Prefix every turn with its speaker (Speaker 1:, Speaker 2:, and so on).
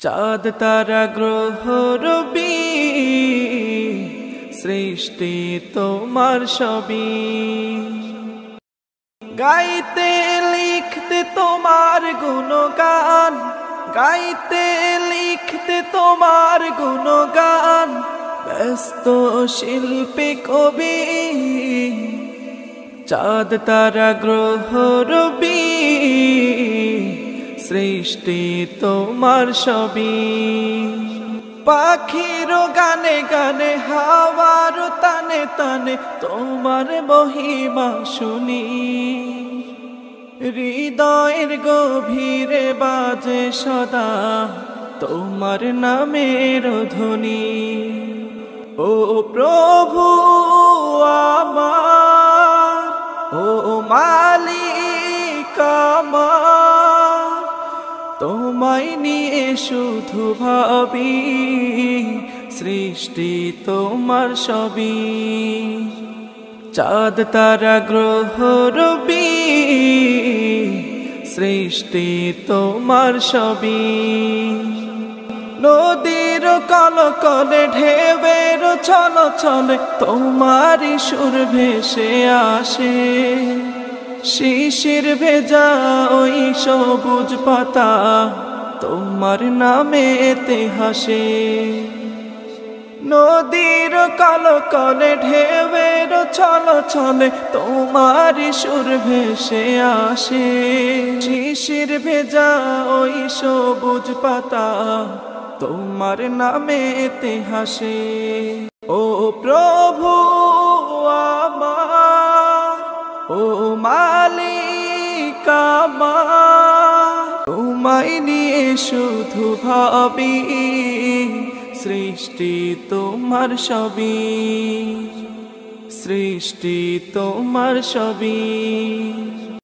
Speaker 1: চাঁদ তারা গ্রহ রবি সৃষ্টি তোমার সবই, গাইতে লিখতে তোমার গুণগান, গাইতে লিখতে তোমার গুণগান, ব্যস্ত শিল্পী কবি। চাঁদ তারা গ্রহ রবি সৃষ্টি তোমার সবই, পাখির গানে গানে হাওয়ার তানে তানে তোমার মহিমা শুনি, হৃদয়ের গভীরে বাজে সদা তোমার নামের ধ্বনি। ও প্রভু আমার, ও মালিক আমার, তোমায় নিয়ে শুধু ভাবি, সৃষ্টি তোমার সবই। চাঁদ তারা গ্রহ রবি সৃষ্টি তোমার সবই, নদীর কলকলে ঢেউয়ের ছলে ছলে তোমারই সুর ভেসে আসে, শিশির ভেজা ওই সবুজ পাতা তোমার নামেতে হাসে, নদীর কলকলে ঢেউয়ের ছলে ছলে তোমারই সুর ভেসে আসে, শিশির ভেজা ওই সবুজ পাতা তোমার নামেতে হাসে। ও প্রভু আমার, ও মালিক আমার, তোমায় নিয়ে শুধু ভাবি, সৃষ্টি তোমার সবই, সৃষ্টি তোমার সবই।